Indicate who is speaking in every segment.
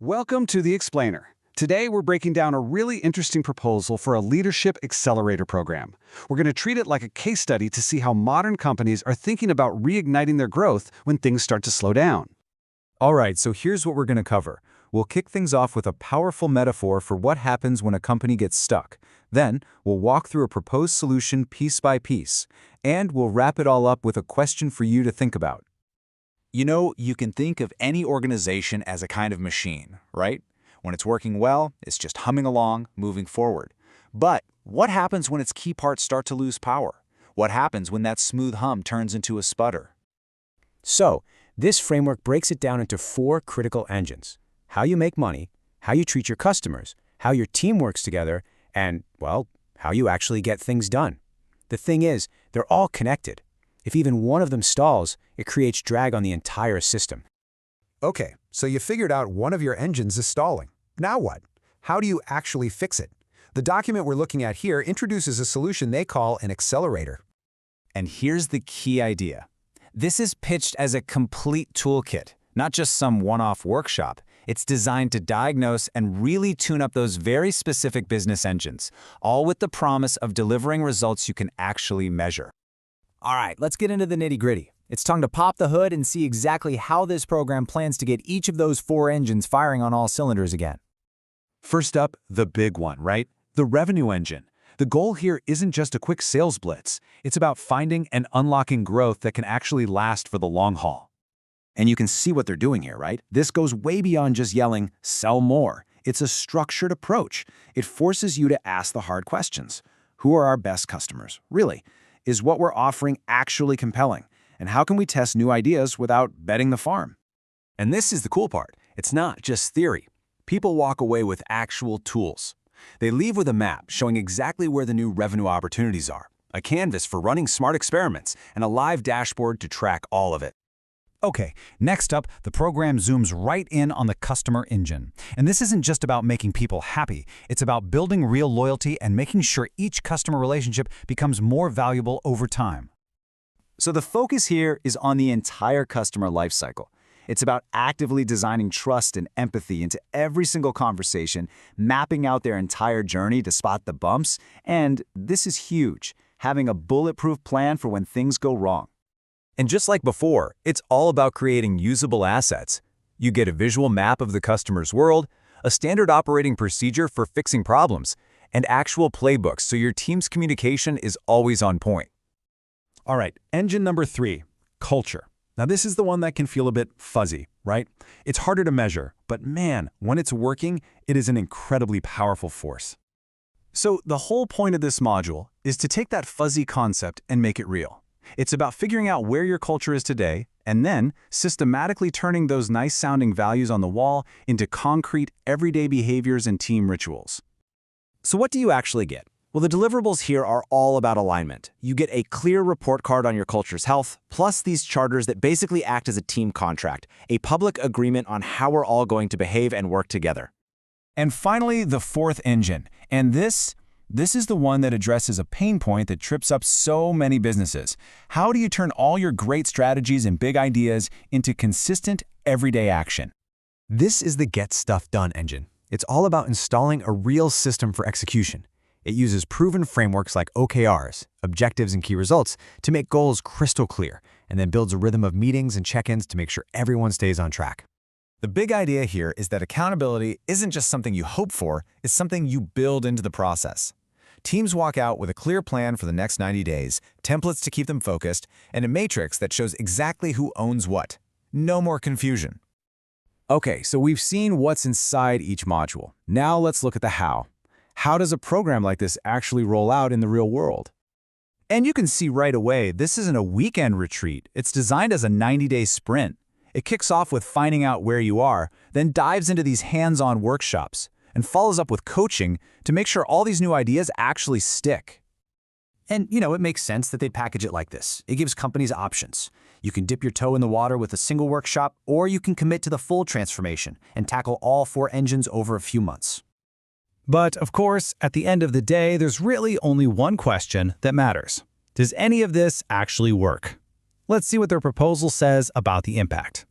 Speaker 1: Welcome to The Explainer. Today, we're breaking down a really interesting proposal for a leadership accelerator program. We're going to treat it like a case study to see how modern companies are thinking about reigniting their growth when things start to slow down.
Speaker 2: All right, so here's what we're going to cover. We'll kick things off with a powerful metaphor for what happens when a company gets stuck. Then, we'll walk through a proposed solution piece by piece. And we'll wrap it all up with a question for you to think about. You can think of any organization as a kind of machine, right? When it's working well, it's just humming along, moving forward. But what happens when its key parts start to lose power? What happens when that smooth hum turns into a sputter?
Speaker 3: So, this framework breaks it down into 4 critical engines: how you make money, how you treat your customers, how your team works together, and, well, how you actually get things done. The thing is, they're all connected. If even one of them stalls, it creates drag on the entire system.
Speaker 4: Okay, so you figured out one of your engines is stalling. Now what? How do you actually fix it? The document we're looking at here introduces a solution they call an accelerator.
Speaker 2: And here's the key idea. This is pitched as a complete toolkit, not just some one-off workshop. It's designed to diagnose and really tune up those very specific business engines, all with the promise of delivering results you can actually measure.
Speaker 3: All right, let's get into the nitty-gritty. It's time to pop the hood and see exactly how this program plans to get each of those 4 engines firing on all cylinders again.
Speaker 1: First up, the big one, right? The revenue engine. The goal here isn't just a quick sales blitz. It's about finding and unlocking growth that can actually last for the long haul.
Speaker 5: And you can see what they're doing here, right? This goes way beyond just yelling, "Sell more." It's a structured approach. It forces you to ask the hard questions. Who are our best customers? Really? Is what we're offering actually compelling? And how can we test new ideas without betting the farm?
Speaker 2: And this is the cool part. It's not just theory. People walk away with actual tools. They leave with a map showing exactly where the new revenue opportunities are, a canvas for running smart experiments, and a live dashboard to track all of it.
Speaker 6: Okay, next up, the program zooms right in on the customer engine. And this isn't just about making people happy. It's about building real loyalty and making sure each customer relationship becomes more valuable over time.
Speaker 5: So the focus here is on the entire customer lifecycle. It's about actively designing trust and empathy into every single conversation, mapping out their entire journey to spot the bumps, and this is huge, having a bulletproof plan for when things go wrong.
Speaker 2: And just like before, it's all about creating usable assets. You get a visual map of the customer's world, a standard operating procedure for fixing problems, and actual playbooks so your team's communication is always on point.
Speaker 6: All right, engine number 3, culture. Now this is the one that can feel a bit fuzzy, right? It's harder to measure, but man, when it's working, it is an incredibly powerful force.
Speaker 2: So the whole point of this module is to take that fuzzy concept and make it real. It's about figuring out where your culture is today and then systematically turning those nice-sounding values on the wall into concrete, everyday behaviors and team rituals.
Speaker 5: So what do you actually get? Well, the deliverables here are all about alignment. You get a clear report card on your culture's health, plus these charters that basically act as a team contract, a public agreement on how we're all going to behave and work together.
Speaker 6: And finally, the 4th engine. And this is the one that addresses a pain point that trips up so many businesses. How do you turn all your great strategies and big ideas into consistent, everyday action?
Speaker 4: This is the Get Stuff Done engine. It's all about installing a real system for execution. It uses proven frameworks like OKRs, objectives and key results, to make goals crystal clear, and then builds a rhythm of meetings and check-ins to make sure everyone stays on track.
Speaker 2: The big idea here is that accountability isn't just something you hope for, it's something you build into the process. Teams walk out with a clear plan for the next 90 days, templates to keep them focused, and a matrix that shows exactly who owns what. No more confusion.
Speaker 3: Okay, so we've seen what's inside each module. Now let's look at the how. How does a program like this actually roll out in the real world?
Speaker 6: And you can see right away, this isn't a weekend retreat. It's designed as a 90-day sprint. It kicks off with finding out where you are, then dives into these hands-on workshops, and follows up with coaching to make sure all these new ideas actually stick.
Speaker 5: And, it makes sense that they'd package it like this. It gives companies options. You can dip your toe in the water with a single workshop, or you can commit to the full transformation and tackle all 4 engines over a few months.
Speaker 6: But, of course, at the end of the day, there's really only one question that matters. Does any of this actually work? Let's see what their proposal says about the impact.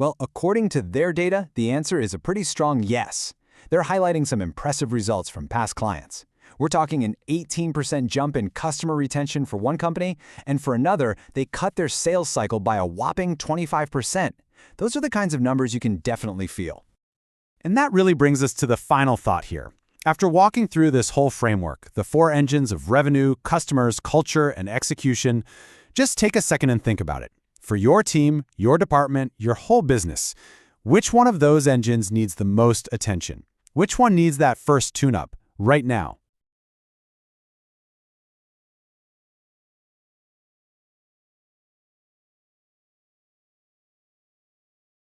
Speaker 3: Well, according to their data, the answer is a pretty strong yes. They're highlighting some impressive results from past clients. We're talking an 18% jump in customer retention for one company, and for another, they cut their sales cycle by a whopping 25%. Those are the kinds of numbers you can definitely feel.
Speaker 6: And that really brings us to the final thought here. After walking through this whole framework, the 4 engines of revenue, customers, culture, and execution, just take a second and think about it. For your team, your department, your whole business, which one of those engines needs the most attention? Which one needs that first tune-up right now?